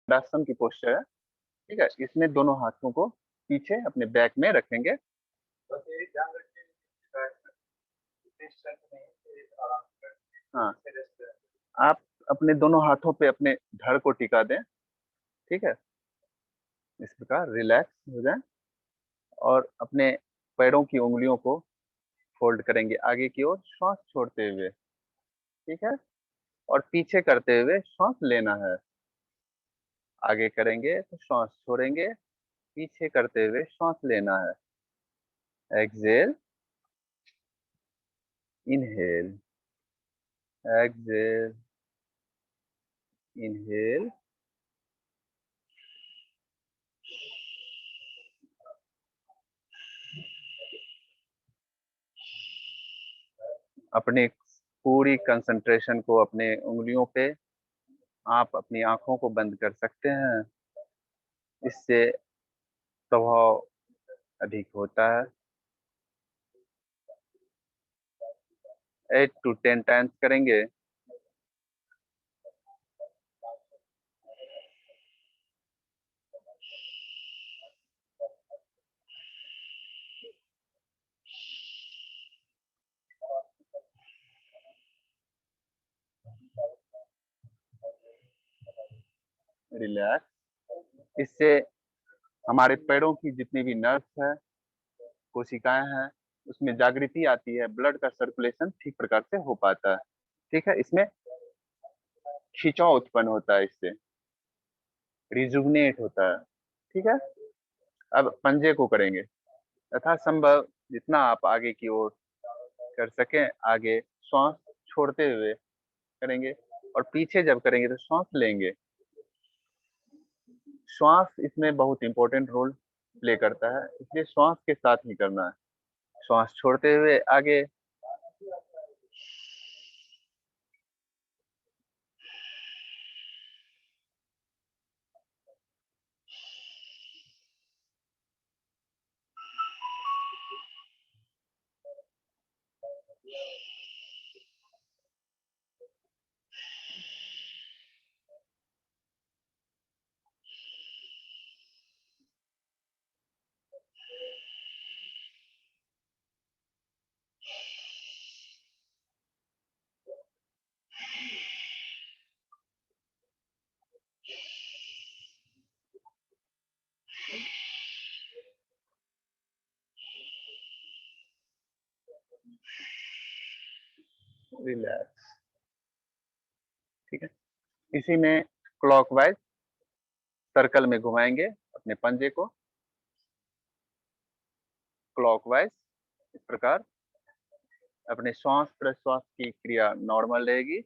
दंडासन की पोस्चर है। ठीक है, इसमें दोनों हाथों को पीछे अपने बैक में रखेंगे। बस ये ध्यान रखिए कि बैक में स्ट्रेंथ नहीं है, आराम से हाँ, रेस्ट है। आप अपने दोनों हाथों पे अपने धड़ को टिका दें। ठीक है, इस प्रकार रिलैक्स हो जाए और अपने पैरों की उंगलियों को फोल्ड करेंगे आगे की ओर श्वास छोड़ते हुए। ठीक है, और पीछे करते हुए श्वास लेना है। आगे करेंगे तो श्वास छोड़ेंगे, पीछे करते हुए श्वास लेना है। एक्सेल, इनहेल, एक्सेल, इनहेल, अपनी पूरी कंसंट्रेशन को अपने उंगलियों पे, आप अपनी आंखों को बंद कर सकते हैं, इससे प्रभाव अधिक होता है। 8 to 10 टाइम्स करेंगे। रिलैक्स। इससे हमारे पैरों की जितनी भी नर्व्स है, कोशिकाएं हैं, उसमें जागृति आती है, ब्लड का सर्कुलेशन ठीक प्रकार से हो पाता है। ठीक है, इसमें खिंचाव उत्पन्न होता है, इससे रिजुवनेट होता है। ठीक है, अब पंजे को करेंगे। यथासंभव जितना आप आगे की ओर कर सकें, आगे श्वास छोड़ते हुए करेंगे, और पीछे जब करेंगे तो श्वास लेंगे। श्वास इसमें बहुत इंपॉर्टेंट रोल प्ले करता है, इसलिए श्वास के साथ ही करना है। श्वास छोड़ते हुए आगे, रिलैक्स। ठीक है, इसी में क्लॉकवाइज सर्कल में घुमाएंगे अपने पंजे को, क्लॉकवाइज। इस प्रकार अपने श्वास प्रश्वास की क्रिया नॉर्मल रहेगी।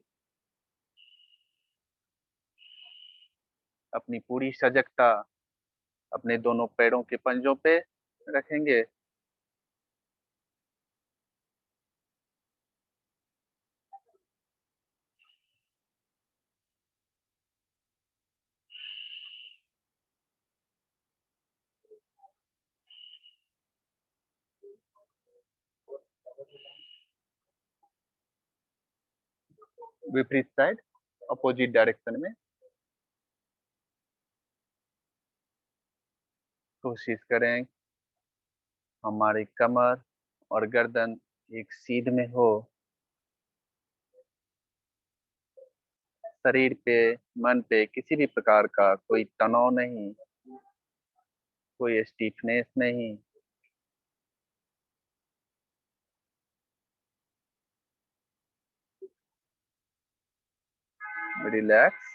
अपनी पूरी सजगता अपने दोनों पैरों के पंजों पे रखेंगे। विपरीत साइड, अपोजिट डायरेक्शन में कोशिश करें हमारी कमर और गर्दन एक सीध में हो। शरीर पे, मन पे किसी भी प्रकार का कोई तनाव नहीं, कोई स्टीफनेस नहीं। रिलैक्स।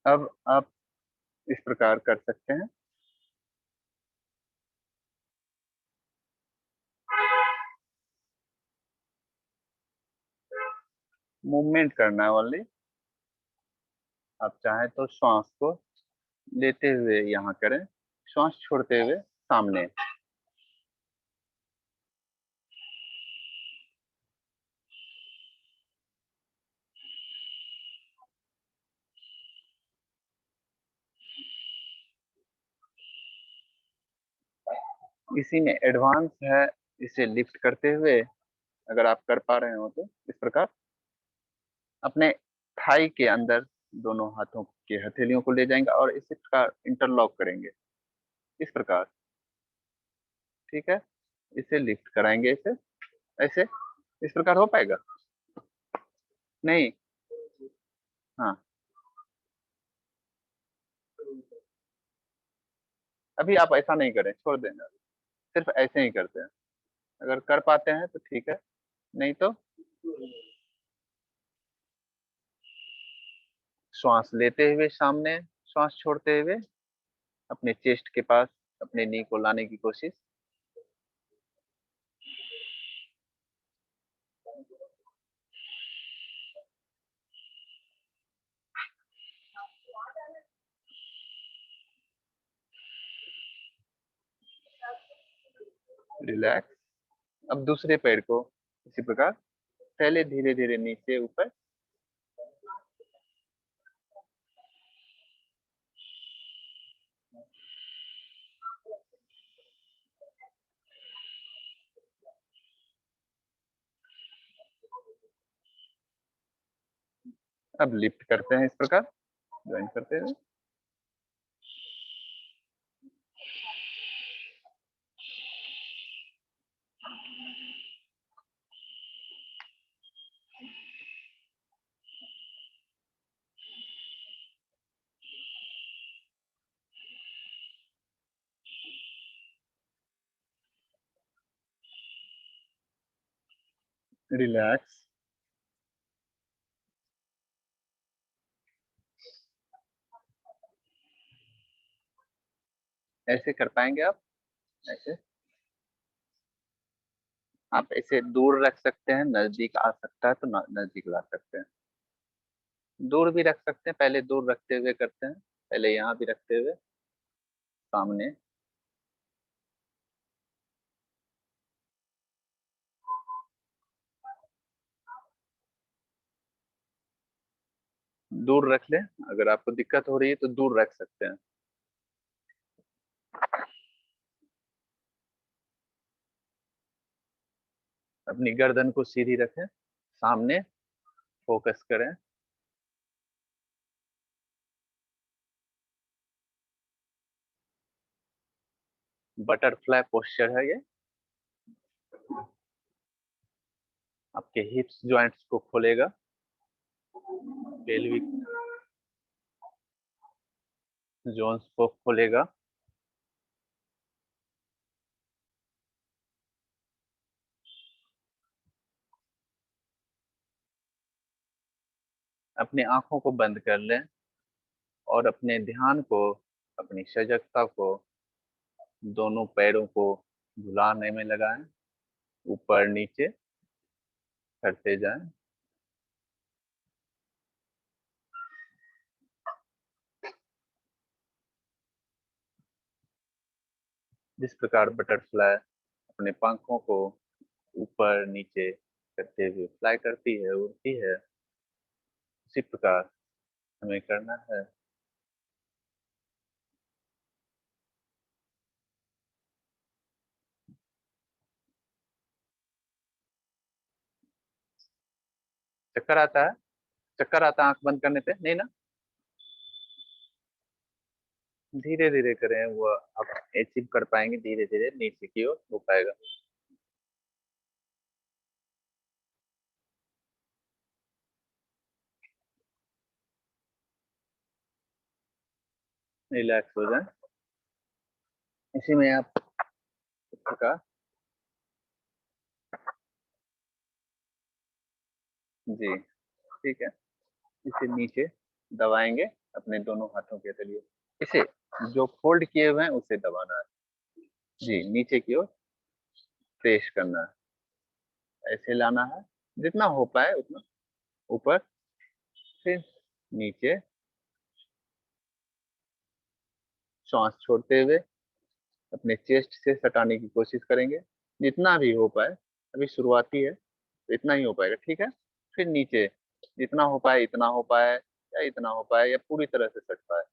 अब आप इस प्रकार कर सकते हैं। मूवमेंट करना है ओनली। आप चाहें तो श्वास को लेते हुए यहाँ करें, श्वास छोड़ते हुए सामने। इसी में एडवांस है, इसे लिफ्ट करते हुए, अगर आप कर पा रहे हो तो इस प्रकार अपने थाई के अंदर दोनों हाथों के हथेलियों को ले जाएंगे और इसी प्रकार इंटरलॉक करेंगे, इस प्रकार। ठीक है, इसे लिफ्ट कराएंगे, इसे ऐसे, इस प्रकार हो पाएगा? नहीं। हाँ, अभी आप ऐसा नहीं करें, छोड़ देना, सिर्फ ऐसे ही करते हैं। अगर कर पाते हैं तो ठीक है, नहीं तो श्वास लेते हुए सामने, श्वास छोड़ते हुए अपने चेस्ट के पास अपने नी को लाने की कोशिश। रिलैक्स। अब दूसरे पैर को इसी प्रकार पहले धीरे धीरे नीचे ऊपर, अब लिफ्ट करते हैं इस प्रकार, ज्वाइन करते हुए। रिलैक्स। ऐसे कर पाएंगे आप? ऐसे आप इसे दूर रख सकते हैं, नजदीक आ सकता है तो नजदीक ला सकते हैं, दूर भी रख सकते हैं, पहले दूर रखते हुए करते हैं, पहले यहाँ भी रखते हुए सामने। दूर रख लें, अगर आपको दिक्कत हो रही है तो दूर रख सकते हैं। अपनी गर्दन को सीधी रखें, सामने फोकस करें। बटरफ्लाई पोस्चर है ये। आपके हिप्स जॉइंट्स को खोलेगा, पेल्विक जोन्स को खोलेगा। अपनी आंखों को बंद कर लें और अपने ध्यान को, अपनी सजगता को दोनों पैरों को झुलाने में लगाएं, ऊपर नीचे करते जाएं। जिस प्रकार बटरफ्लाई अपने पंखों को ऊपर नीचे करते हुए फ्लाई करती है, उड़ती है, उसी प्रकार हमें करना है। चक्कर आता है? चक्कर आता है आंख बंद करने से? नहीं ना? धीरे धीरे करें, वो आप अचीव कर पाएंगे, धीरे धीरे नीचे की ओर हो पाएगा। रिलैक्स हो जाए, इसी में आप का, जी ठीक है, इसे नीचे दबाएंगे अपने दोनों हाथों के तलिए, इसे जो फोल्ड किए हुए हैं उसे दबाना है, जी नीचे की ओर प्रेस करना है, ऐसे लाना है, जितना हो पाए उतना ऊपर, फिर नीचे, श्वास छोड़ते हुए अपने चेस्ट से सटाने की कोशिश करेंगे, जितना भी हो पाए। अभी शुरुआती है तो इतना ही हो पाएगा, ठीक है। फिर नीचे, जितना हो पाए, इतना हो पाए, या इतना हो पाए, या पूरी तरह से सट पाए,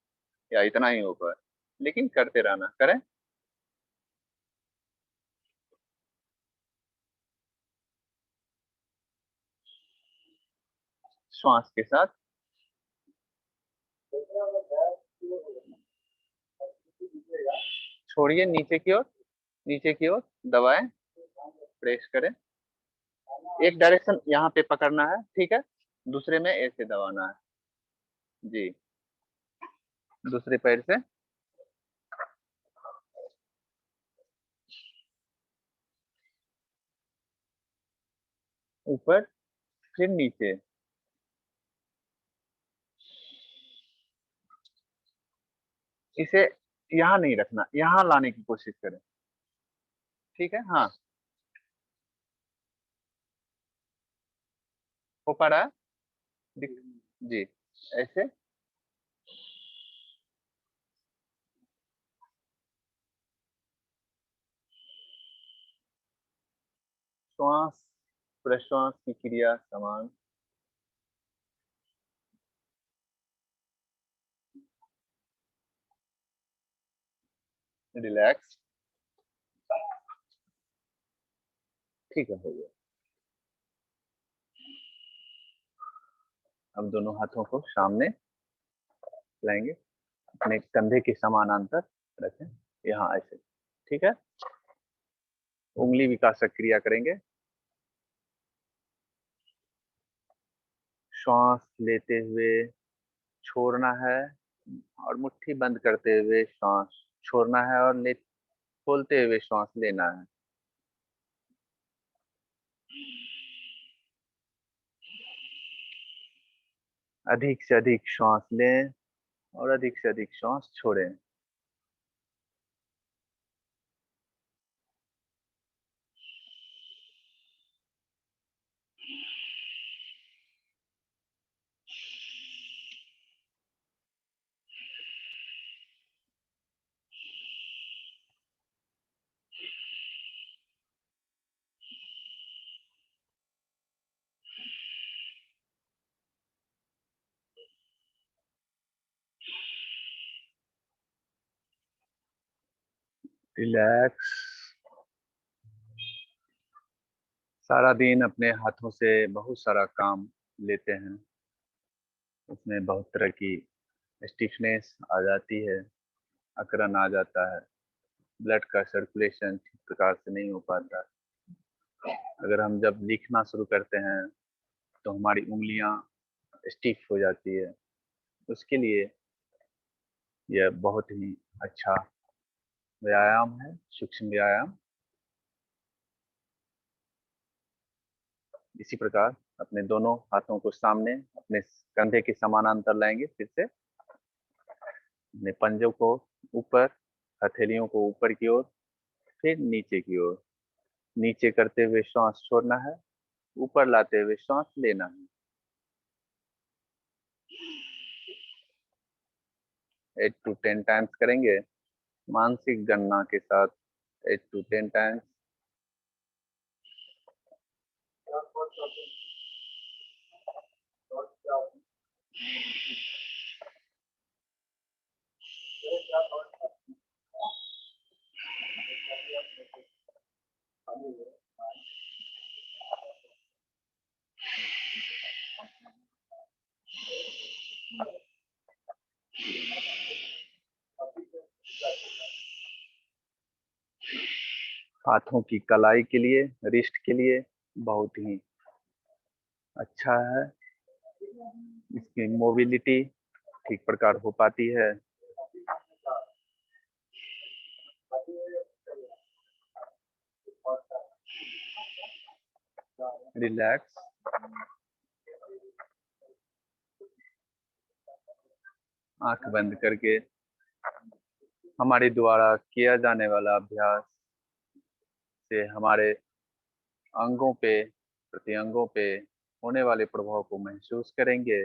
या इतना ही हो पाए, लेकिन करते रहना, करें। श्वास के साथ छोड़िए, नीचे की ओर दबाएं, प्रेस करें। एक डायरेक्शन यहाँ पे पकड़ना है, ठीक है, दूसरे में ऐसे दबाना है जी, दूसरे पैर से ऊपर फिर नीचे। इसे यहाँ नहीं रखना, यहाँ लाने की कोशिश करें, ठीक है। हाँ, हो पा रहा है जी, ऐसे। श्वास प्रश्वास की क्रिया समान, रिलैक्स, ठीक है, हो गया। अब दोनों हाथों को सामने लाएंगे, अपने कंधे के समानांतर रखें, यहाँ ऐसे, ठीक है। उंगली विकास क्रिया करेंगे, श्वास लेते हुए छोड़ना है, और मुट्ठी बंद करते हुए श्वास छोड़ना है, और ले खोलते हुए श्वास लेना है। अधिक से अधिक श्वास लें और अधिक से अधिक श्वास छोड़ें। रिलैक्स। सारा दिन अपने हाथों से बहुत सारा काम लेते हैं, उसमें बहुत तरह की स्टिफनेस आ जाती है, अकड़न आ जाता है, ब्लड का सर्कुलेशन ठीक प्रकार से नहीं हो पाता। अगर हम जब लिखना शुरू करते हैं तो हमारी उंगलियां स्टिफ हो जाती है, उसके लिए यह बहुत ही अच्छा व्यायाम है, सूक्ष्म व्यायाम। इसी प्रकार अपने दोनों हाथों को सामने अपने कंधे के समानांतर लाएंगे, फिर से अपने पंजों को ऊपर, हथेलियों को ऊपर की ओर, फिर नीचे की ओर, नीचे करते हुए श्वास छोड़ना है, ऊपर लाते हुए श्वास लेना है। 8 to 10 टाइम्स करेंगे, मानसिक गणना के साथ 8 to 10 टाइम्स। हाथों की कलाई के लिए, रिस्ट के लिए बहुत ही अच्छा है, इसकी मोबिलिटी ठीक प्रकार हो पाती है। रिलैक्स। आंख बंद करके हमारे द्वारा किया जाने वाला अभ्यास से हमारे अंगों पे, प्रत्यंगों पे होने वाले प्रभाव को महसूस करेंगे।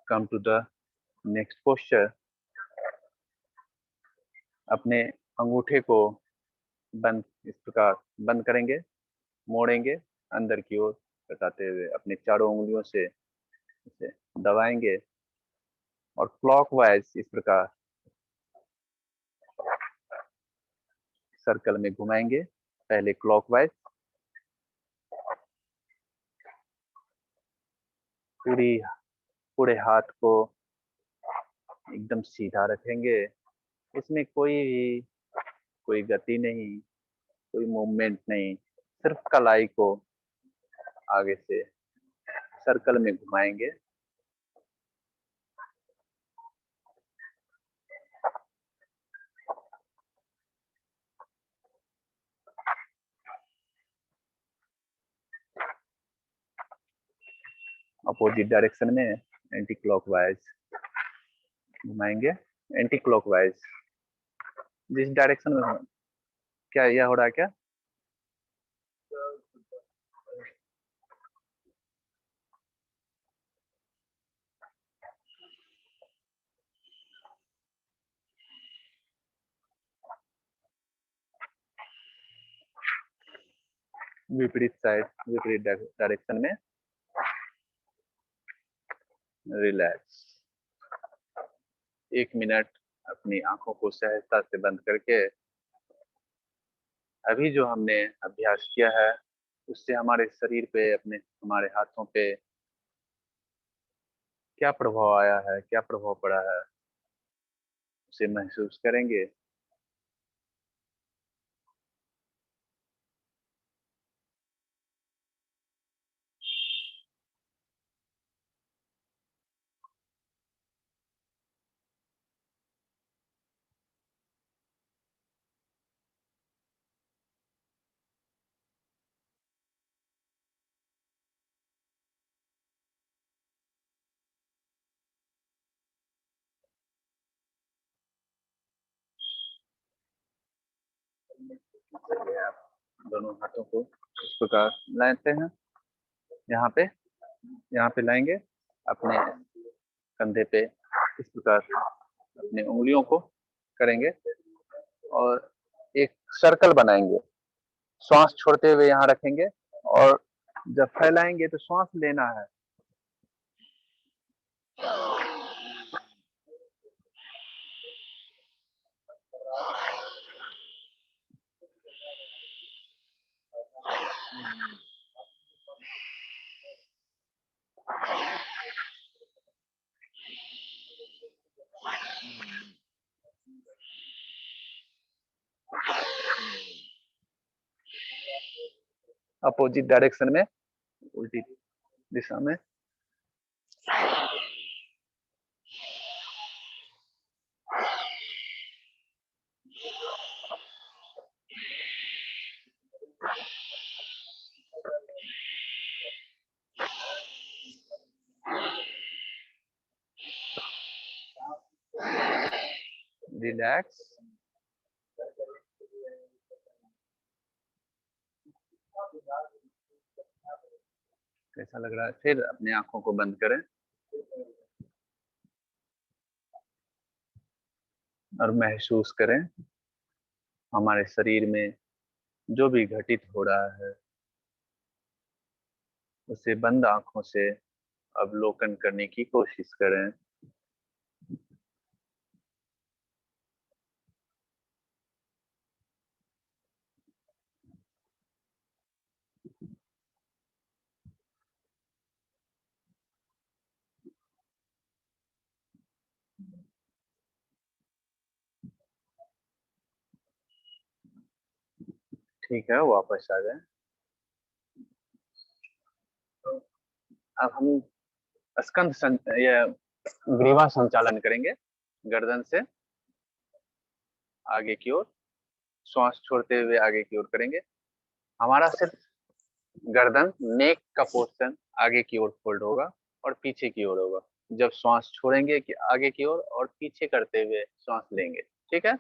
Come to the next posture. अपने अंगूठे को बंद, इस प्रकार बंद करेंगे, मोड़ेंगे अंदर की ओर घटाते हुए, अपने चारों उंगलियों से इसे दबाएंगे और क्लॉकवाइज इस प्रकार सर्कल में घुमाएंगे। पहले क्लॉकवाइज, पूरे हाथ को एकदम सीधा रखेंगे, इसमें कोई गति नहीं, कोई मूवमेंट नहीं, सिर्फ कलाई को आगे से सर्कल में घुमाएंगे। अपोजिट डायरेक्शन में एंटी क्लॉकवाइज घुमाएंगे। एंटी क्लॉकवाइज जिस डायरेक्शन में हो, क्या यह हो रहा है क्या? विपरीत साइड, विपरीत डायरेक्शन में रिलैक्स। 1 मिनट अपनी आंखों को सहजता से बंद करके अभी जो हमने अभ्यास किया है उससे हमारे शरीर पे, अपने हमारे हाथों पे क्या प्रभाव आया है, क्या प्रभाव पड़ा है, उसे महसूस करेंगे। चलिए, आप दोनों हाथों को इस प्रकार लाते हैं, यहाँ पे लाएंगे, अपने कंधे पे इस प्रकार अपने उंगलियों को करेंगे और एक सर्कल बनाएंगे। श्वास छोड़ते हुए यहाँ रखेंगे और जब फैलाएंगे तो श्वास लेना है। अपोजिट डायरेक्शन में, उल्टी दिशा में रिलैक्स। कैसा लग रहा है? फिर अपने आंखों को बंद करें और महसूस करें हमारे शरीर में जो भी घटित हो रहा है उसे बंद आंखों से अवलोकन करने की कोशिश करें। ठीक है, वापस आ जाए। अब हम ये ग्रीवा संचालन करेंगे, गर्दन से आगे की ओर, श्वास छोड़ते हुए आगे की ओर करेंगे। हमारा सिर्फ गर्दन, नेक का पोर्शन आगे की ओर फोल्ड होगा और पीछे की ओर होगा। जब श्वास छोड़ेंगे कि आगे की ओर और पीछे करते हुए श्वास लेंगे। ठीक है,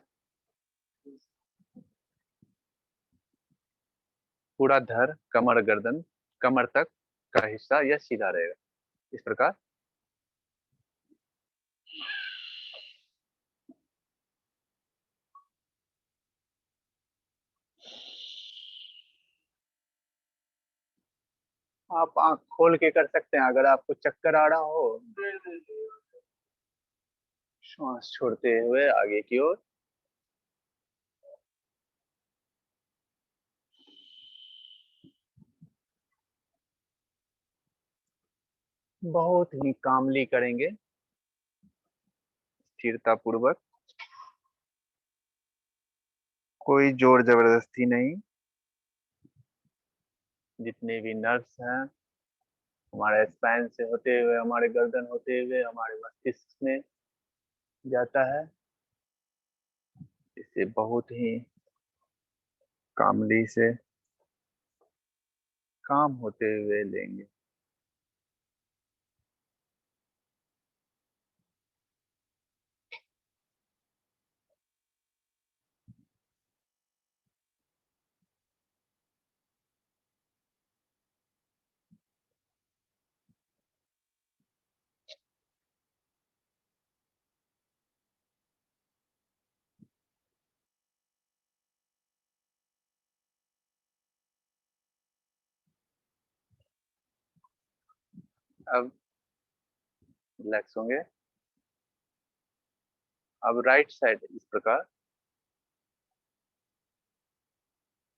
पूरा धड़, कमर, गर्दन, कमर तक का हिस्सा यह सीधा रहेगा इस प्रकार। आप आंख खोल के कर सकते हैं अगर आपको चक्कर आ रहा हो। श्वास छोड़ते हुए आगे की ओर। बहुत ही कामली करेंगे, स्थिरता पूर्वक, कोई जोर जबरदस्ती नहीं। जितने भी नर्व्स हैं हमारे स्पाइन से होते हुए, हमारे गर्दन होते हुए हमारे मस्तिष्क में जाता है, इसे बहुत ही कामली से काम होते हुए लेंगे। अब रिलैक्स होंगे। अब राइट साइड इस प्रकार,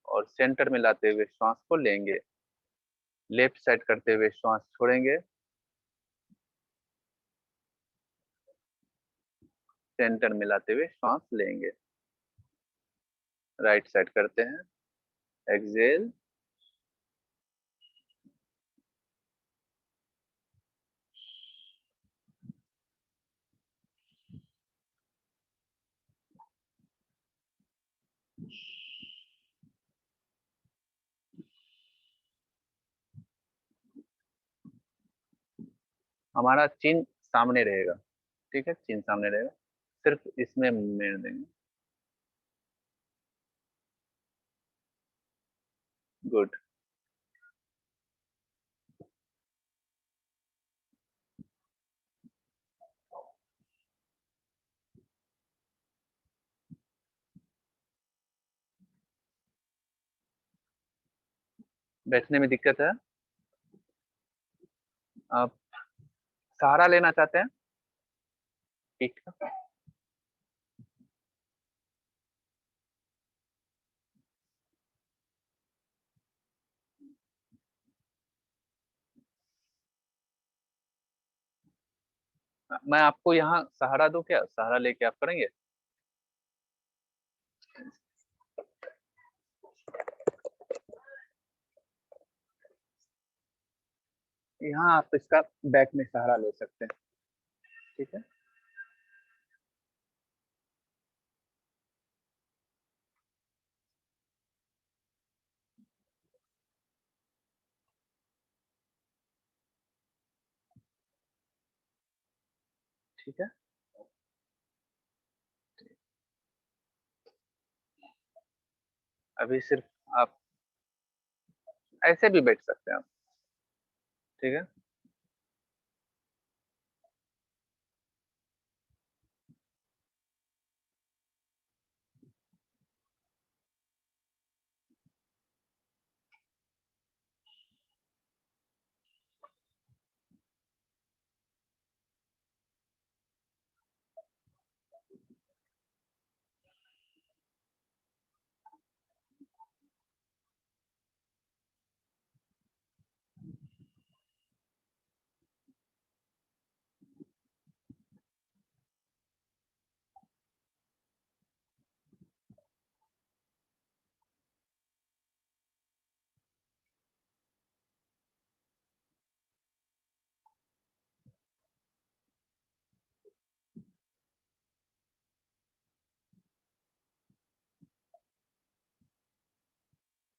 और सेंटर में लाते हुए श्वास को लेंगे। लेफ्ट साइड करते हुए श्वास छोड़ेंगे। सेंटर में लाते हुए श्वास लेंगे। राइट साइड करते हैं। एक्सेल। हमारा चिन सामने रहेगा, ठीक है, चिन सामने रहेगा, सिर्फ इसमें मेड़ देंगे। गुड। बैठने में दिक्कत है? आप सहारा लेना चाहते हैं? ठीक है। मैं आपको यहाँ सहारा दूं क्या? सहारा लेके आप करेंगे? यहाँ आप इसका बैक में सहारा ले सकते हैं, ठीक है। ठीक है। अभी सिर्फ आप ऐसे भी बैठ सकते हैं आप, ठीक है।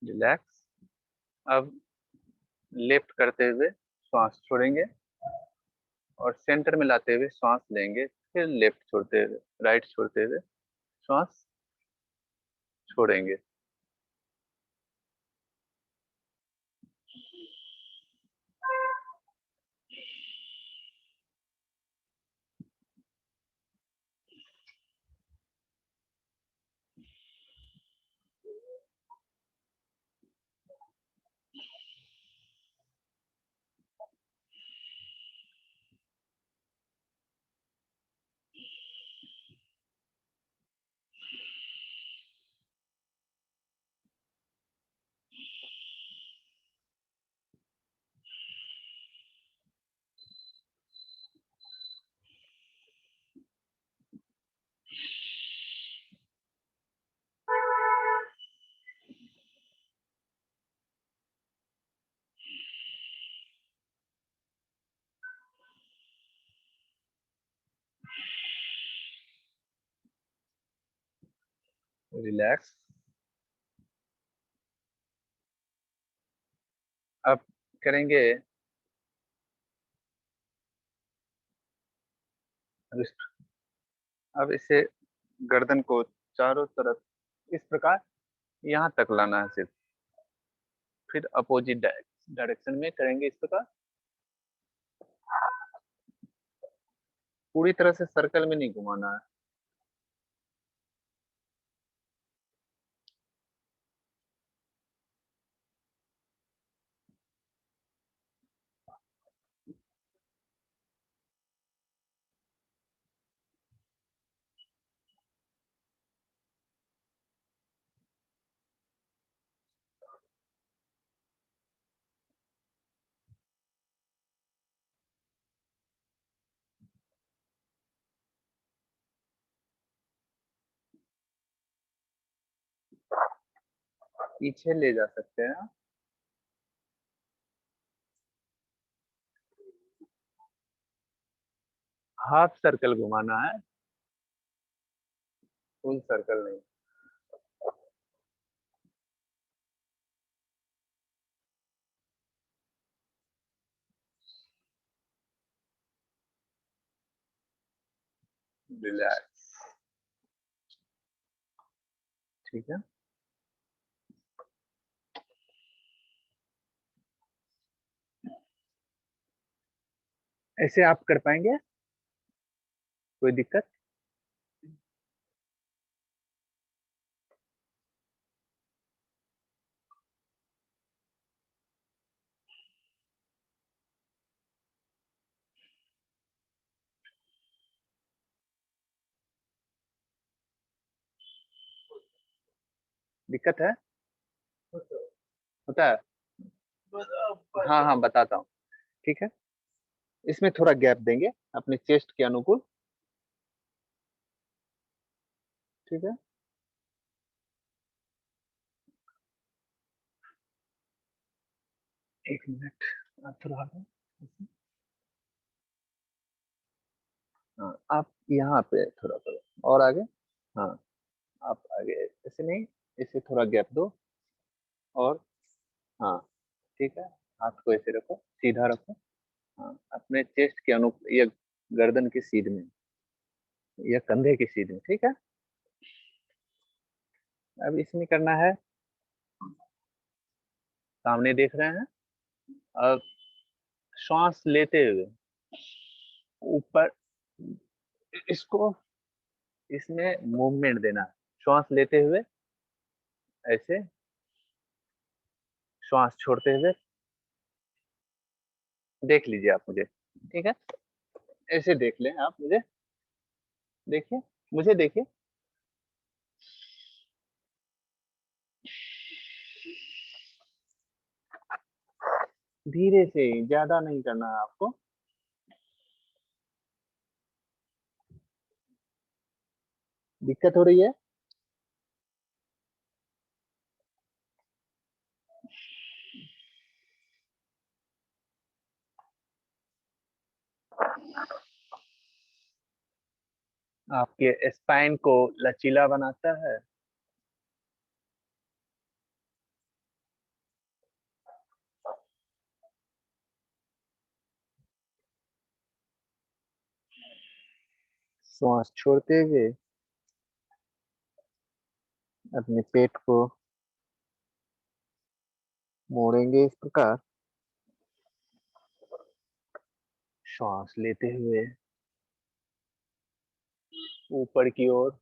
रिलैक्स। अब लेफ्ट करते हुए श्वास छोड़ेंगे, और सेंटर में लाते हुए श्वास लेंगे, फिर लेफ्ट छोड़ते हुए, राइट छोड़ते हुए श्वास छोड़ेंगे। रिलैक्स। अब करेंगे अब इसे गर्दन को चारों तरफ इस प्रकार यहाँ तक लाना है सिर्फ, फिर अपोजिट डायरेक्शन में करेंगे इस प्रकार, पूरी तरह से सर्कल में नहीं घुमाना है। पीछे ले जा सकते हैं, हाफ सर्कल घुमाना है, फुल सर्कल नहीं। रिलैक्स। ठीक है, ऐसे आप कर पाएंगे? कोई दिक्कत? दिक्कत है? होता है? हाँ हाँ बताता हूँ। ठीक है, इसमें थोड़ा गैप देंगे अपने चेस्ट के अनुकूल। ठीक है, एक मिनट, आप थोड़ा आगे। हाँ, आप यहाँ पे थोड़ा थोड़ा और आगे। हाँ, आप आगे ऐसे नहीं, इसे थोड़ा गैप दो। और हाँ, ठीक है, हाथ को ऐसे रखो, सीधा रखो। हाँ, अपने चेस्ट के अनुकूल, या गर्दन की सीध में, या कंधे की सीध में। ठीक है, अब इसमें करना है, सामने देख रहे हैं। अब श्वास लेते हुए ऊपर, इसको, इसमें मूवमेंट देना है। श्वास लेते हुए ऐसे, श्वास छोड़ते हुए, देख लीजिए आप मुझे। ठीक है, ऐसे देख लें आप मुझे, देखिए, मुझे देखिए। धीरे से, ज्यादा नहीं करना है आपको। दिक्कत हो रही है? आपके स्पाइन को लचीला बनाता है। श्वास छोड़ते हुए अपने पेट को मोड़ेंगे इस प्रकार। श्वास लेते हुए ऊपर की ओर,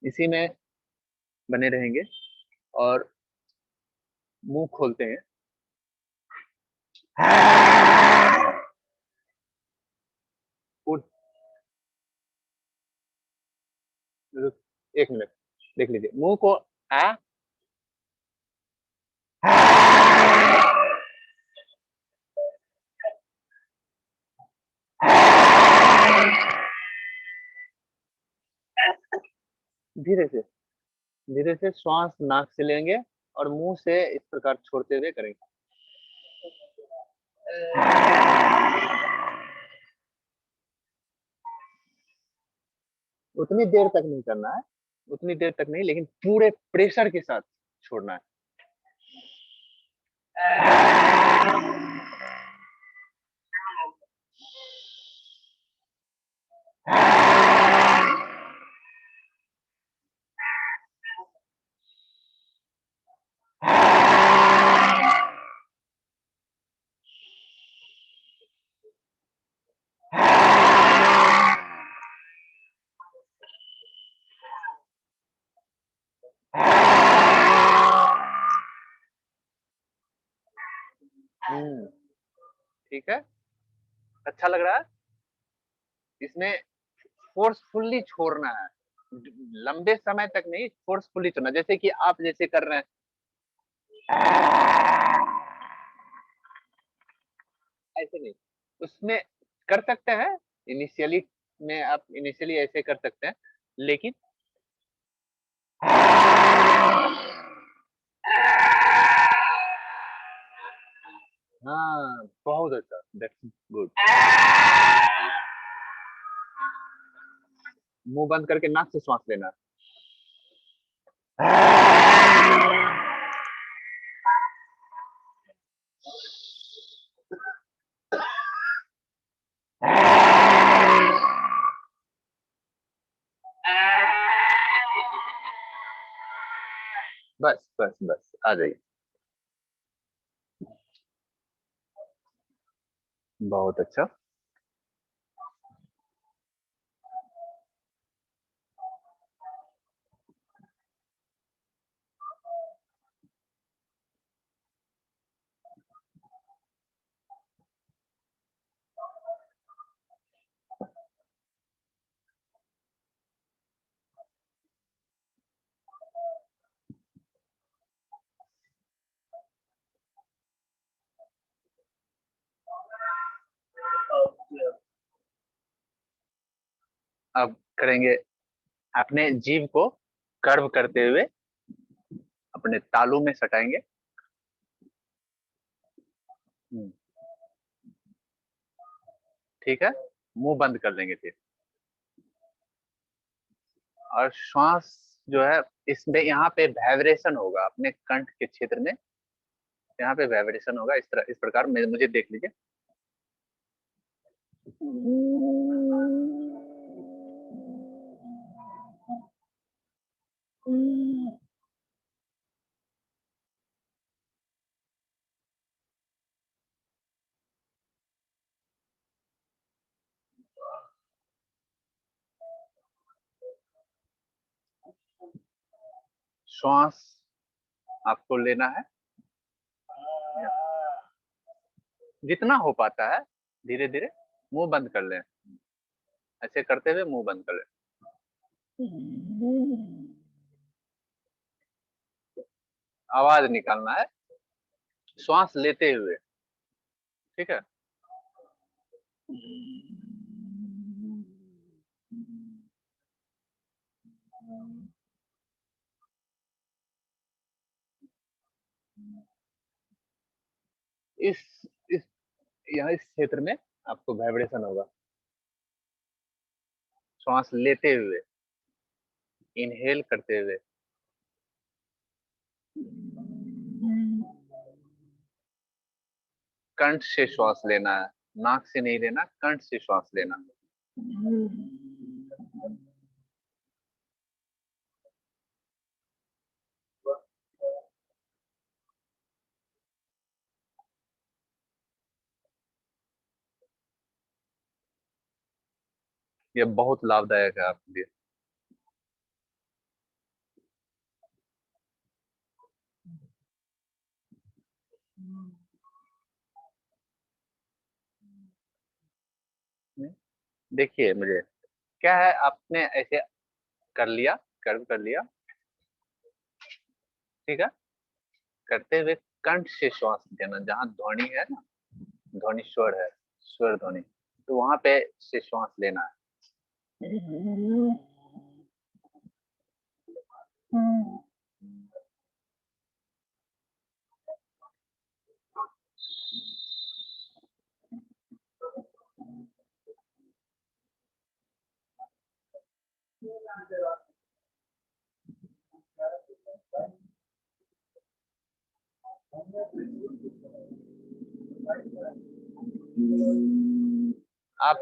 इसी में बने रहेंगे। और मुंह खोलते हैं। उठ, रुक, एक मिनट, देख लीजिए मुंह को। आ, धीरे से, धीरे से श्वास नाक से लेंगे और मुंह से इस प्रकार छोड़ते हुए करेंगे। उतनी देर तक नहीं करना है, उतनी देर तक नहीं, लेकिन पूरे प्रेशर के साथ छोड़ना है। ठीक है, अच्छा लग रहा है। इसमें फोर्सफुल्ली छोड़ना है, लंबे समय तक नहीं, फोर्सफुल्ली छोड़ना। जैसे कि आप जैसे कर रहे हैं, ऐसे नहीं, उसमें कर सकते हैं इनिशियली में, आप इनिशियली ऐसे कर सकते हैं, लेकिन हाँ, बहुत अच्छा, दैट्स गुड। मुंह बंद करके नाक से श्वास लेना। बस बस बस, आ जाइए। बहुत अच्छा। अब करेंगे, अपने जीभ को कर्व करते हुए अपने तालू में सटाएंगे। ठीक है, मुंह बंद कर लेंगे फिर, और श्वास जो है इसमें यहाँ पे वाइब्रेशन होगा अपने कंठ के क्षेत्र में, यहाँ पे वाइब्रेशन होगा इस तरह, इस प्रकार मुझे देख लीजिए। श्वास आपको लेना है, जितना हो पाता है धीरे धीरे, मुंह बंद कर लें, ऐसे करते हुए मुंह बंद कर लें। आवाज निकालना है श्वास लेते हुए, ठीक है। इस इस यहाँ इस क्षेत्र में आपको वाइब्रेशन होगा श्वास लेते हुए, इनहेल करते हुए। कंठ से श्वास लेना है, नाक से नहीं लेना, कंठ से श्वास लेना। ये बहुत लाभदायक है आपके लिए। देखिए मुझे क्या है, आपने ऐसे कर लिया, कर्व कर लिया, ठीक है। करते हुए कंठ से श्वास देना, जहाँ ध्वनि है ना, ध्वनि स्वर है, स्वर ध्वनि, तो वहां पे से श्वास लेना है। आप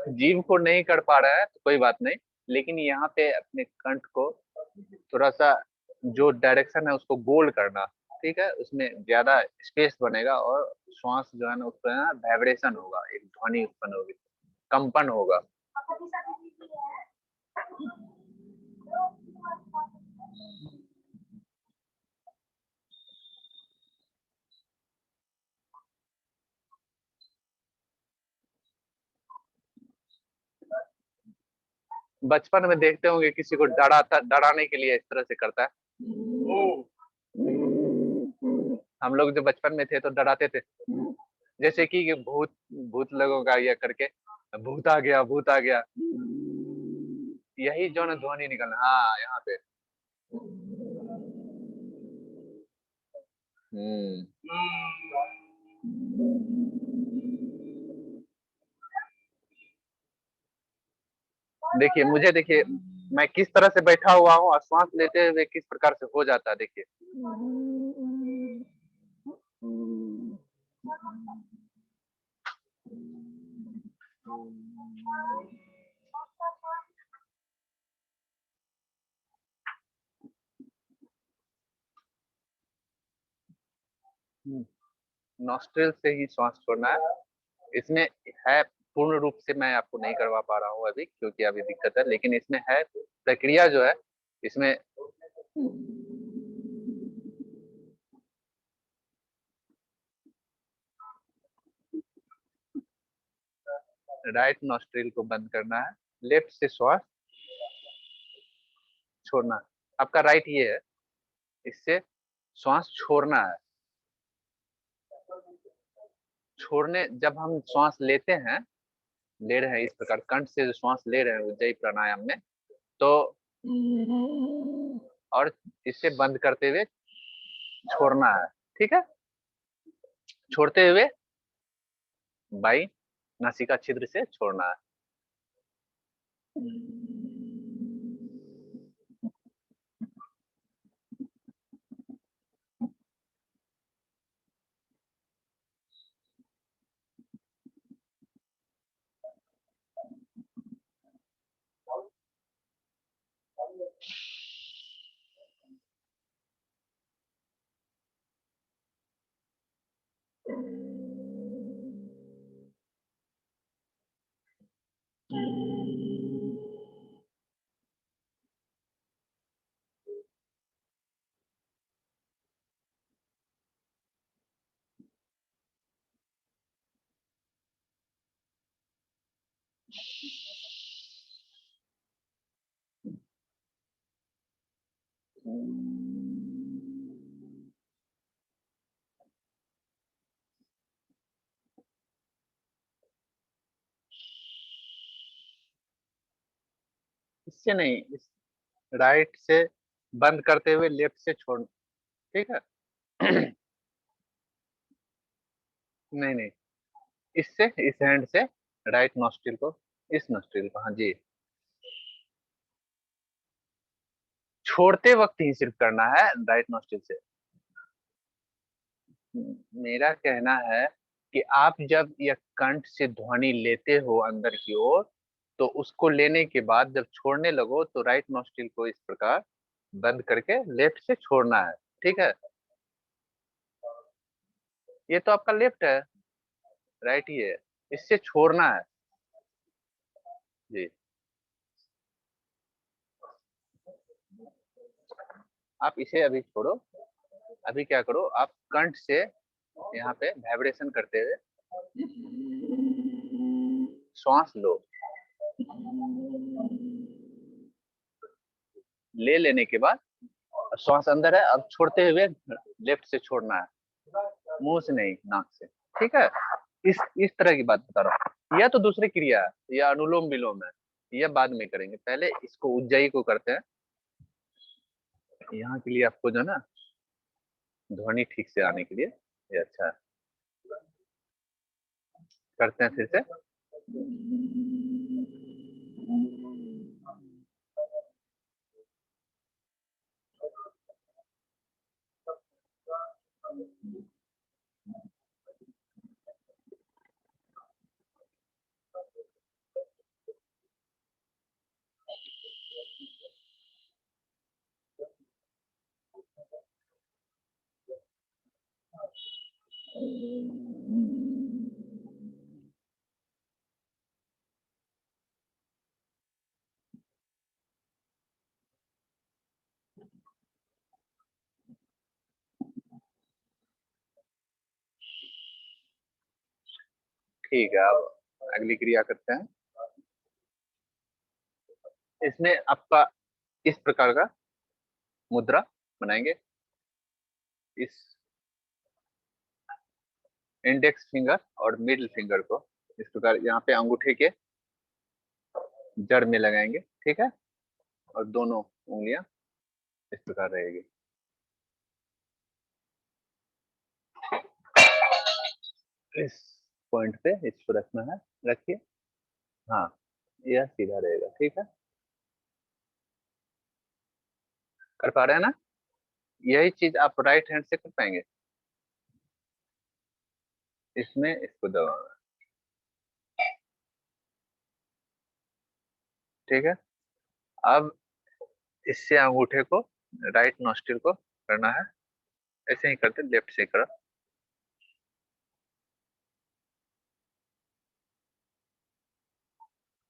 जीभ को नहीं कर पा रहे हैं तो कोई बात नहीं, लेकिन यहाँ पे अपने कंठ को थोड़ा सा जो डायरेक्शन है उसको गोल करना, ठीक है, उसमें ज्यादा स्पेस बनेगा और श्वास जो है ना उसमें ना वाइब्रेशन होगा, एक ध्वनि उत्पन्न होगी, कंपन होगा। बचपन में देखते होंगे किसी को डराता, डराने के लिए इस तरह से करता है। हम लोग जब बचपन में थे तो डराते थे, जैसे कि ये भूत, भूत लगोगा ये करके, भूत आ गया, भूत आ गया, यही जो ना ध्वनि निकलना। हाँ यहाँ पे। हम्म। देखिए मुझे, देखिए मैं किस तरह से बैठा हुआ हूँ और श्वास लेते हुए किस प्रकार से हो जाता है, देखिए। नॉस्ट्रिल से ही श्वास छोड़ना है। इसमें है, पूर्ण रूप से मैं आपको नहीं करवा पा रहा हूँ अभी क्योंकि अभी दिक्कत है, लेकिन इसमें है प्रक्रिया जो है इसमें। राइट नॉस्ट्रिल को बंद करना है, लेफ्ट से श्वास छोड़ना है। आपका राइट ये है, इससे श्वास छोड़ना है। छोड़ने, जब हम श्वास लेते हैं, ले रहे हैं इस प्रकार कंठ से जो श्वास ले रहे हैं उज्जयी प्राणायाम में, तो और इसे बंद करते हुए छोड़ना है, ठीक है। छोड़ते हुए बाई नासिका छिद्र से छोड़ना है। इससे नहीं, इस राइट से बंद करते हुए लेफ्ट से छोड़, ठीक है। नहीं नहीं, इससे, इस हैंड से राइट नॉस्ट्रिल को, इस नॉस्ट्रिल को, हाँ जी, छोड़ते वक्त ही सिर्फ करना है राइट नॉस्ट्रिल से। मेरा कहना है कि आप जब यह कंठ से ध्वनि लेते हो अंदर की ओर, तो उसको लेने के बाद जब छोड़ने लगो तो राइट नॉस्ट्रिल को इस प्रकार बंद करके लेफ्ट से छोड़ना है, ठीक है। ये तो आपका लेफ्ट है, राइट ही है, इससे छोड़ना है जी। आप इसे अभी छोड़ो। अभी क्या करो, आप कंठ से यहाँ पे वाइब्रेशन करते हुए श्वास लो। ले लेने के बाद श्वास अंदर है, अब छोड़ते हुए लेफ्ट से छोड़ना है, मुंह से नहीं, नाक से, ठीक है। इस तरह की बात बता रहा हूँ। यह तो दूसरी क्रिया है, यह अनुलोम विलोम है, यह बाद में करेंगे, पहले इसको उज्जयी को करते हैं। यहाँ के लिए आपको जो है ना ध्वनि ठीक से आने के लिए ये अच्छा है। करते हैं फिर से। ठीक है, अब अगली क्रिया करते हैं। इसमें आपका इस प्रकार का मुद्रा बनाएंगे। इस इंडेक्स फिंगर और मिडिल फिंगर को इस प्रकार यहाँ पे अंगूठे के जड़ में लगाएंगे, ठीक है, और दोनों उंगलियां इस प्रकार रहेगी। इस पॉइंट पे इसको रखना है, रखिए। हाँ, यह सीधा रहेगा, ठीक है। कर पा रहे हैं ना? यही चीज आप राइट हैंड से कर पाएंगे। इसमें इसको दबाना, ठीक है। अब इससे अंगूठे को राइट नॉस्ट्रिल को करना है, ऐसे ही करते, लेफ्ट से करो।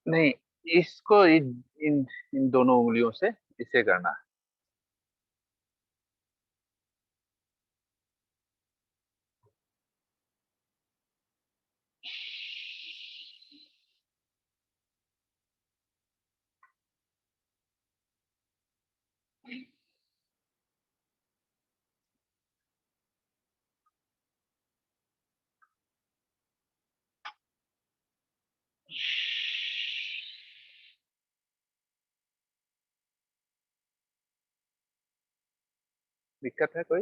नहीं, इसको इन दोनों उंगलियों से इसे करना है। दिक्कत है कोई?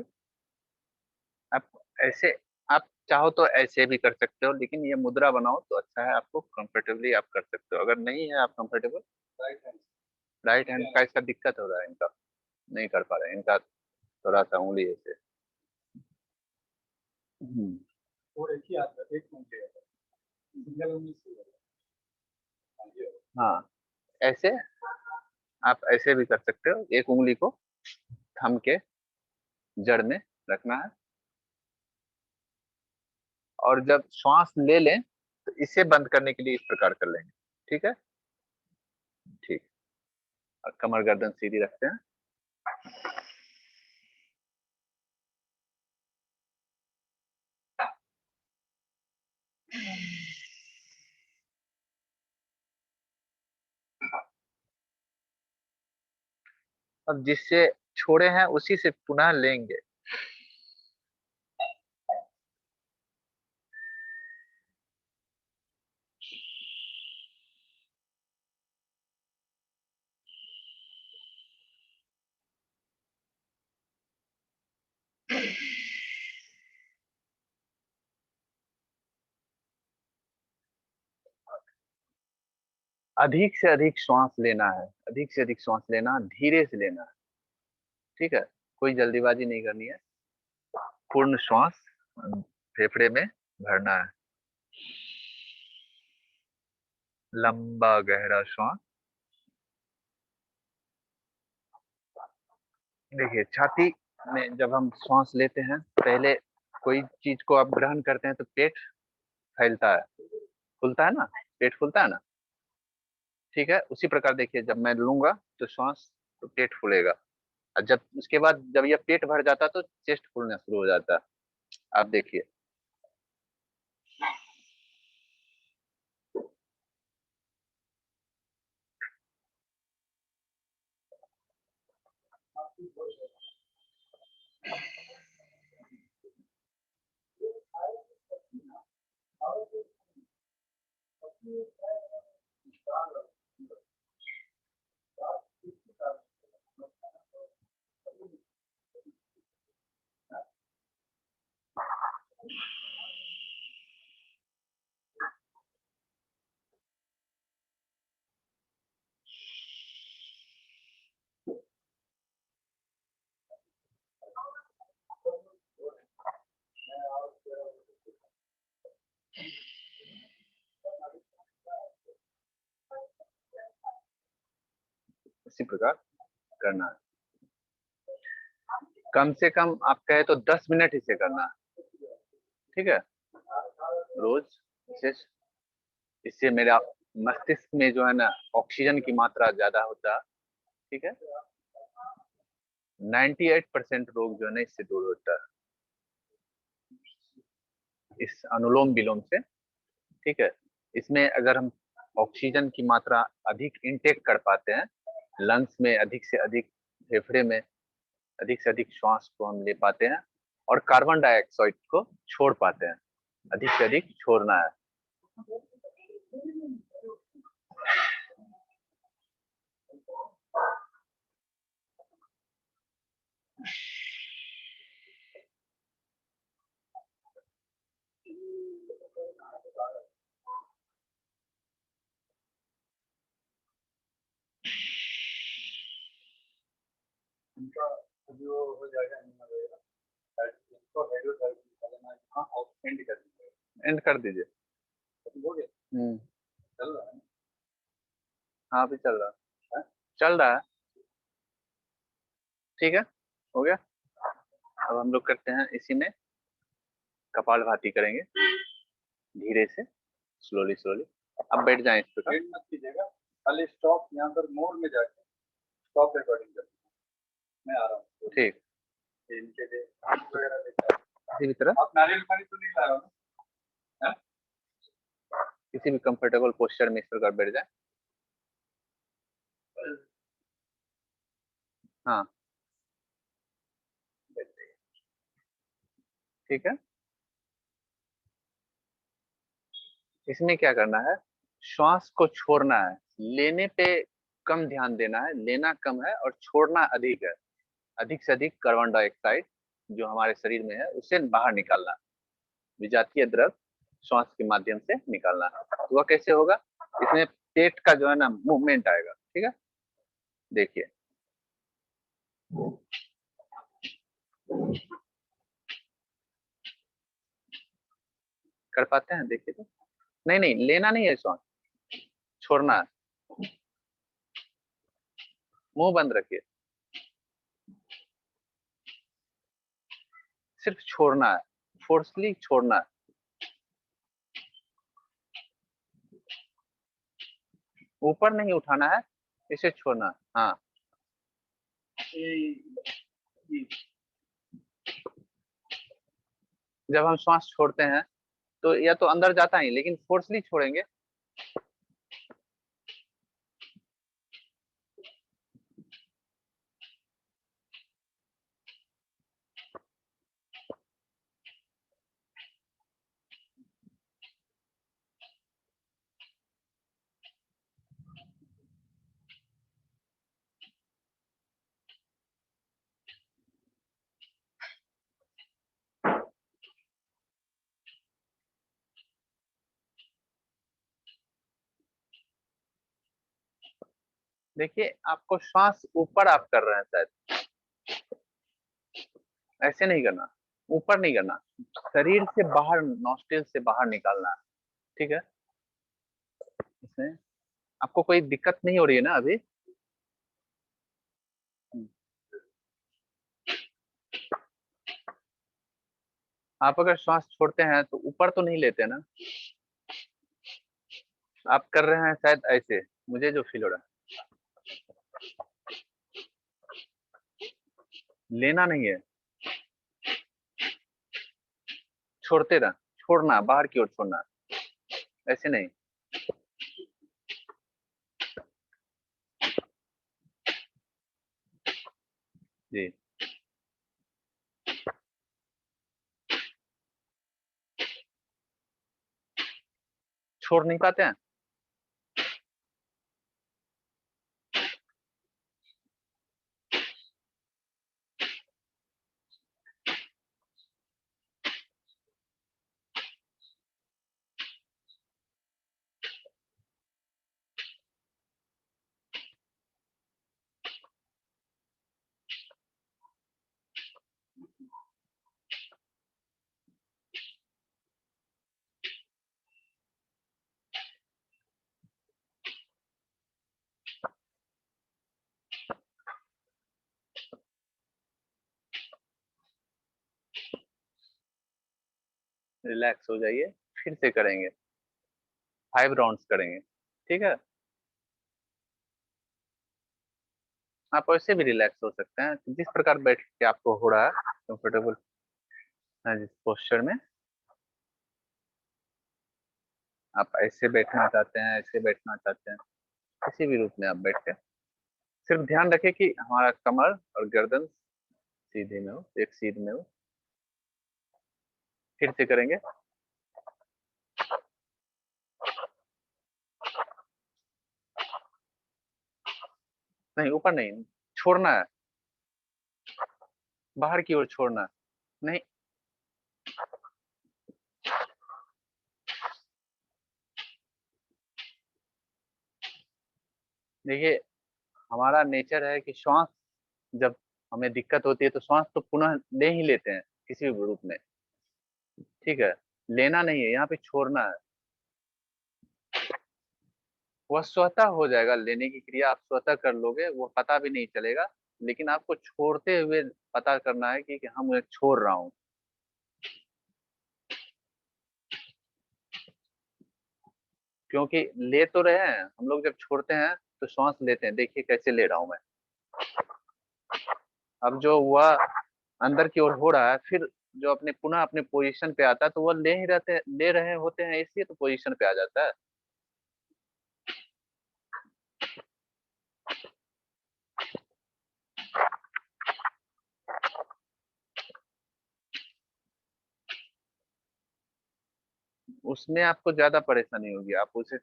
आप ऐसे, आप चाहो तो ऐसे भी कर सकते हो, लेकिन ये मुद्रा बनाओ तो अच्छा है, आपको कंफर्टेबली आप कर सकते हो। अगर नहीं है आप कंफर्टेबल, राइट हैंड का इसका दिक्कत हो रहा है, इनका नहीं कर पा रहे हैं, इनका थोड़ा सा उंगली ऐसे। हम्म, और एक ही हाथ में एक उंगली है, सिंगल उंगली से हाँ, ये हाँ, ऐसे आप ऐसे भी कर सकते हो। एक उंगली को थंब के जड़ में रखना है, और जब श्वास ले लें तो इसे बंद करने के लिए इस प्रकार कर लेंगे, ठीक है। ठीक, और कमर गर्दन सीधी रखते हैं। अब जिससे छोड़े हैं उसी से पुनः लेंगे। अधिक से अधिक श्वास लेना है, अधिक से अधिक श्वास लेना, धीरे से लेना है, ठीक है। कोई जल्दीबाजी नहीं करनी है। पूर्ण श्वास फेफड़े में भरना है, लंबा गहरा श्वास। देखिए, छाती में जब हम श्वास लेते हैं, पहले कोई चीज को आप ग्रहण करते हैं तो पेट फैलता है, फूलता है ना, पेट फूलता है ना, ठीक है। उसी प्रकार देखिए, जब मैं लूंगा तो श्वास, तो पेट फूलेगा, और जब उसके बाद जब यह पेट भर जाता है तो चेस्ट फूलना शुरू हो जाता है। आप देखिए। प्रकार करना है। कम से कम आप कहे तो 10 मिनट इसे करना है, ठीक है, रोज। इससे मेरा मस्तिष्क में जो है ना ऑक्सीजन की मात्रा ज्यादा होता है, ठीक है। 98% रोग जो है ना इससे दूर होता है, इस अनुलोम विलोम से, ठीक है। इसमें अगर हम ऑक्सीजन की मात्रा अधिक इनटेक कर पाते हैं, लंग्स में अधिक से अधिक, फेफड़े में अधिक से अधिक श्वास को हम ले पाते हैं, और कार्बन डाइऑक्साइड को छोड़ पाते हैं, अधिक से अधिक छोड़ना है। उनका जो हो जाएगा इसको हाइड्रोथेरेपी का लेना है, हाँ, और एंड कर दीजिए। एंड कर दीजिए। हो गया, चल रहा है। हाँ अभी चल रहा है, चल रहा है, ठीक है, हो गया। अब हम लोग करते हैं इसी में कपालभाति करेंगे धीरे से, स्लोली स्लोली। अब बैठ जाएं इस प्रकार। एंड मत कीजिएगा, खाली स्टॉप यहाँ पर मोर में जाके स्टॉप रिकॉर्डिंग कर, मैं आ रहा हूँ। ठीक, इनके लिए वगैरह लेकर किसी भी तरह, आप नारियल पानी तो नहीं ला रहा हूँ ना? किसी भी कंफर्टेबल पोस्चर में इस प्रकार बैठ जाए। हाँ ठीक है। इसमें क्या करना है, श्वास को छोड़ना है, लेने पे कम ध्यान देना है, लेना कम है और छोड़ना अधिक है। अधिक से अधिक कार्बन डाइऑक्साइड जो हमारे शरीर में है उसे बाहर निकालना, विजातीय द्रव श्वास के माध्यम से निकालना। तो वह कैसे होगा, इसमें पेट का जो है ना मूवमेंट आएगा, ठीक है। देखिए, कर पाते हैं, देखिए तो। नहीं नहीं, लेना नहीं है श्वास, छोड़ना है। मुंह बंद रखिए, सिर्फ छोड़ना है, फोर्सली छोड़ना है, ऊपर नहीं उठाना है, इसे छोड़ना है। हाँ, जब हम श्वास छोड़ते हैं तो या तो अंदर जाता ही, लेकिन फोर्सली छोड़ेंगे। देखिए, आपको श्वास ऊपर आप कर रहे हैं शायद, ऐसे नहीं करना, ऊपर नहीं करना, शरीर से बाहर, नॉस्ट्रिल से बाहर निकालना है, ठीक है। इसमें आपको कोई दिक्कत नहीं हो रही है ना अभी? आप अगर श्वास छोड़ते हैं तो ऊपर तो नहीं लेते ना, आप कर रहे हैं शायद ऐसे, मुझे जो फील हो रहा है। लेना नहीं है, छोड़ते रह, छोड़ना, बाहर की ओर छोड़ना, ऐसे नहीं। जी, छोड़ नहीं पाते हैं। रिलैक्स हो जाइए, फिर से करेंगे, 5 राउंड्स करेंगे, ठीक है। आप वैसे भी रिलैक्स हो सकते हैं, जिस प्रकार बैठ के आपको हो रहा है कंफर्टेबल, जिस पोस्चर में आप ऐसे बैठना चाहते हैं, ऐसे बैठना चाहते हैं, किसी भी रूप में आप बैठ के सिर्फ ध्यान रखें कि हमारा कमर और गर्दन सीधे में हो, एक सीध में हो। फिर से करेंगे, नहीं ऊपर नहीं, छोड़ना है, बाहर की ओर छोड़ना है। नहीं, देखिए हमारा नेचर है कि श्वास, जब हमें दिक्कत होती है तो श्वास तो पुनः ले ही लेते हैं किसी भी रूप में, ठीक है। लेना नहीं है, यहाँ पे छोड़ना है। वह स्वतः हो जाएगा, लेने की क्रिया आप स्वतः कर लोगे, वो पता भी नहीं चलेगा। लेकिन आपको छोड़ते हुए पता करना है कि हाँ मैं छोड़ रहा हूँ। क्योंकि ले तो रहे हैं हम लोग, जब छोड़ते हैं तो श्वास लेते हैं, देखिए कैसे ले रहा हूं मैं। अब जो हुआ अंदर की ओर हो रहा है, फिर जो अपने पुनः अपने पोजीशन पे आता है तो वह ले रहे होते हैं, इसलिए तो पोजीशन पे आ जाता है। उसमें आपको ज्यादा परेशानी होगी, आप उसे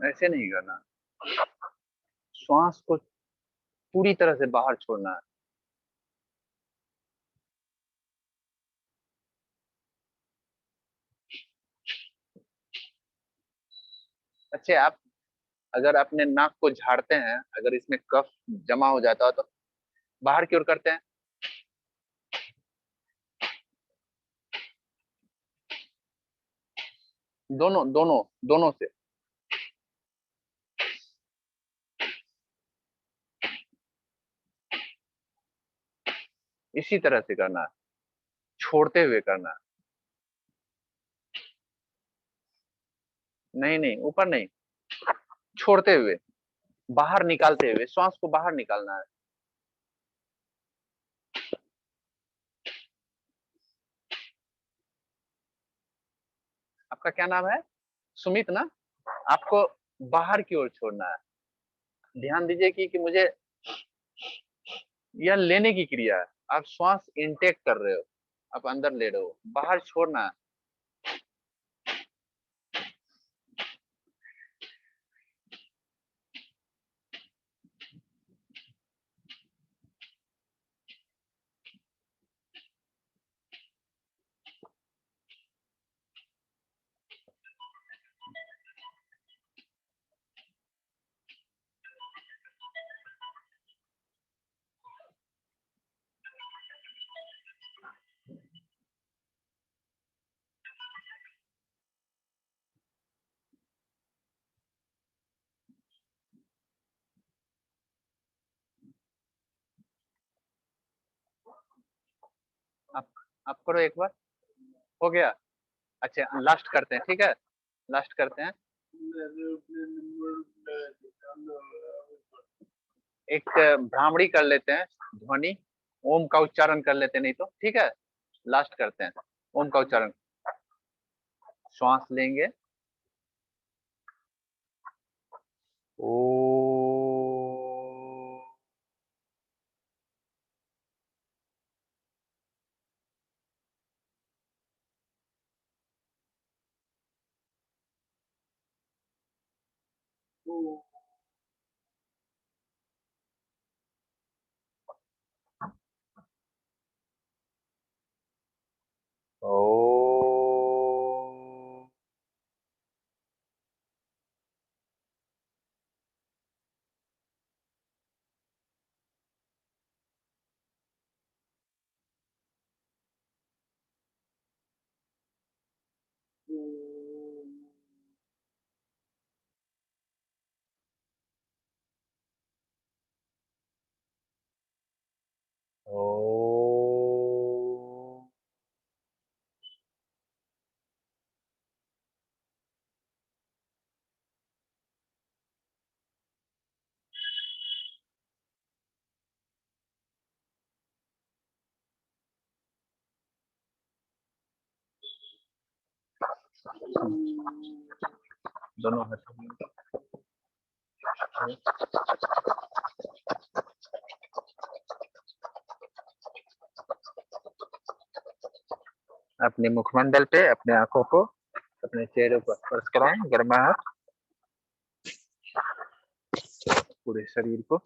ऐसे नहीं करना, श्वास को पूरी तरह से बाहर छोड़ना है। अच्छा, आप अगर अपने नाक को झाड़ते हैं, अगर इसमें कफ जमा हो जाता है तो बाहर की ओर करते हैं। दोनों दोनों दोनों से, इसी तरह से करना है, छोड़ते हुए करना है। नहीं नहीं, ऊपर नहीं, छोड़ते हुए, बाहर निकालते हुए, श्वास को बाहर निकालना है। आपका क्या नाम है? सुमित ना? आपको बाहर की ओर छोड़ना है। ध्यान दीजिए कि मुझे यह लेने की क्रिया है, आप श्वास इनटेक कर रहे हो, आप अंदर ले रहे हो, बाहर छोड़ना है। आप आप करो एक बार, हो गया। अच्छा लास्ट करते हैं, ठीक है, लास्ट करते हैं। एक भ्रामरी कर लेते हैं, ध्वनि, ओम का उच्चारण कर लेते हैं, नहीं तो ठीक है, लास्ट करते हैं। ओम का उच्चारण, श्वास लेंगे, ओ, ओ, दोनों हाथों में अपने मुखमंडल पे, अपने आंखों को, अपने चेहरे पर स्पर्श कराएं, गर्माहट पूरे शरीर को।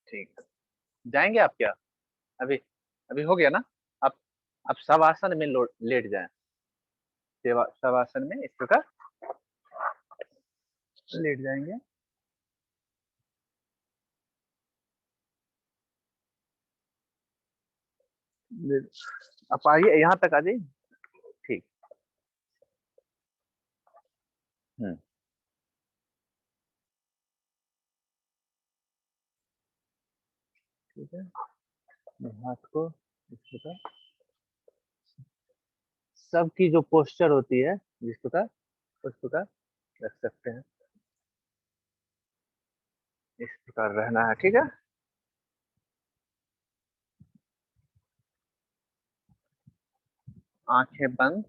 ठीक, जाएंगे आप क्या? अभी अभी हो गया ना? आप शवासन में लेट जाएं। शवासन में इस प्रकार लेट जाएंगे। आप आइए, यहाँ तक आ जाइए। ठीक। ठीक है, हाथ को इस प्रकार, सबकी जो पोस्चर होती है जिस प्रकार, उस प्रकार रख सकते हैं। इस प्रकार रहना है, ठीक है। आंखें बंद,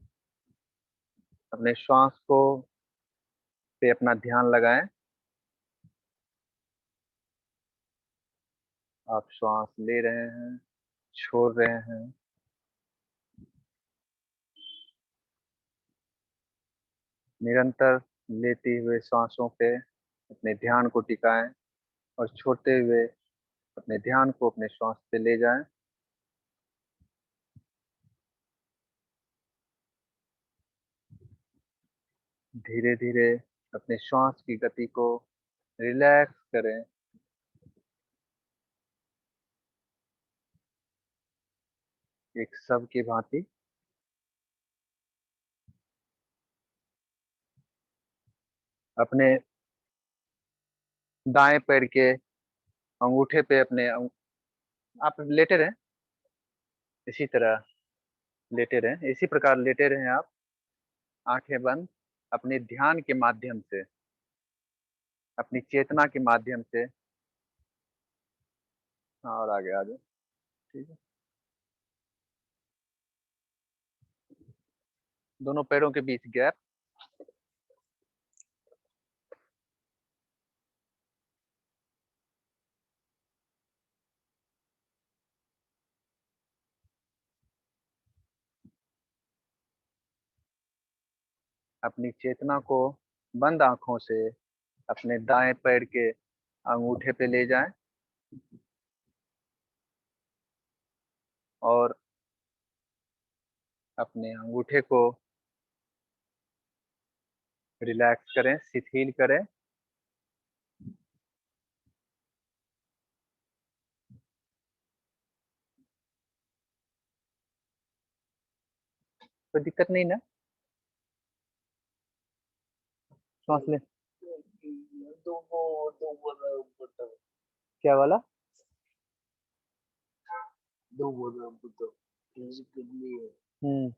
अपने श्वास को पे अपना ध्यान लगाएं। आप श्वास ले रहे हैं, छोड़ रहे हैं। निरंतर लेते हुए सांसों पे अपने ध्यान को टिकाएं और छोड़ते हुए अपने ध्यान को अपने श्वास पे ले जाएं। धीरे धीरे अपने श्वास की गति को रिलैक्स करें। एक सब की भांति। अपने दाएं पैर के अंगूठे पे अपने आप लेटे रहें, इसी तरह लेटे रहें, इसी प्रकार लेटे रहें आप, आंखें बंद, अपने ध्यान के माध्यम से, अपनी चेतना के माध्यम से। हाँ, और आगे आ जाओ। ठीक है, दोनों पैरों के बीच गैप। अपनी चेतना को बंद आंखों से अपने दाएं पैर के अंगूठे पे ले जाएं और अपने अंगूठे को रिलैक्स करें, शिथिल करें। कोई दिक्कत नहीं ना? श्वास ले। क्या वाला? हम्म,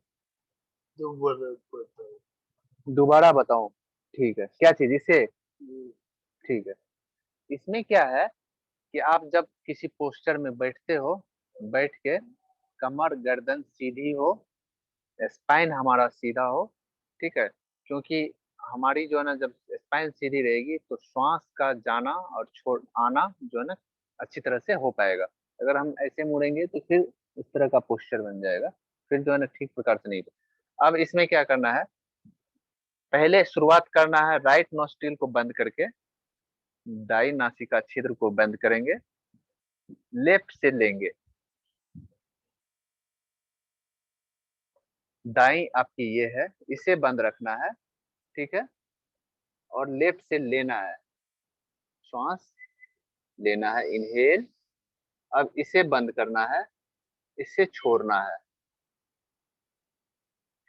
दोबारा बताऊं? ठीक है, क्या चीज इसे? ठीक है, इसमें क्या है कि आप जब किसी पोस्चर में बैठते हो, बैठ के कमर गर्दन सीधी हो, स्पाइन हमारा सीधा हो, ठीक है, क्योंकि हमारी जो है ना, जब स्पाइन सीधी रहेगी तो श्वास का जाना और छोड़ आना जो है ना अच्छी तरह से हो पाएगा। अगर हम ऐसे मुड़ेंगे तो फिर इस तरह का पोस्चर बन जाएगा, फिर जो है ना ठीक प्रकार से नहीं। अब इसमें क्या करना है, पहले शुरुआत करना है राइट नोस्ट्रिल को बंद करके, दाई नासिका छिद्र को बंद करेंगे, लेफ्ट से लेंगे, दाई आपकी ये है, इसे बंद रखना है, ठीक है, और लेफ्ट से लेना है, श्वास लेना है, इनहेल। अब इसे बंद करना है, इसे छोड़ना है,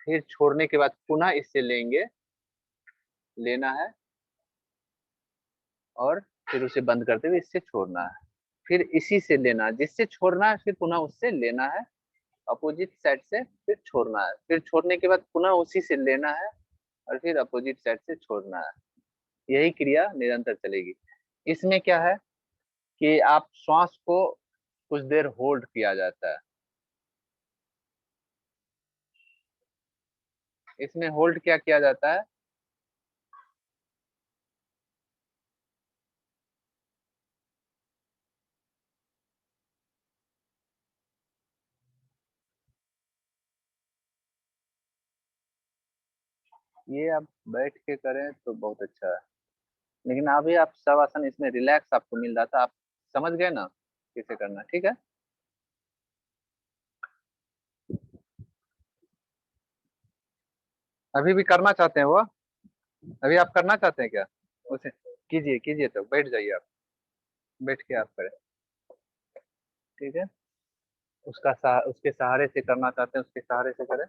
फिर छोड़ने के बाद पुनः इसे लेंगे, लेना है, और फिर उसे बंद करते हुए इससे छोड़ना है, फिर इसी से लेना है, जिससे छोड़ना है फिर पुनः उससे लेना है, अपोजिट साइड से फिर छोड़ना है, फिर छोड़ने के बाद पुनः उसी से लेना है और फिर अपोजिट साइड से छोड़ना है। यही क्रिया निरंतर चलेगी। इसमें क्या है कि आप श्वास को कुछ देर होल्ड किया जाता है, इसमें होल्ड क्या किया जाता है? ये आप बैठ के करें तो बहुत अच्छा है, लेकिन अभी आप शवासन इसमें रिलैक्स आपको मिल रहा था, आप समझ गए ना कैसे करना, ठीक है। अभी भी करना चाहते हैं वो? अभी आप करना चाहते हैं क्या उसे? कीजिए कीजिए, तो बैठ जाइए आप, बैठ के आप करें, ठीक है। उसके सहारे से करना चाहते हैं, उसके सहारे से करें।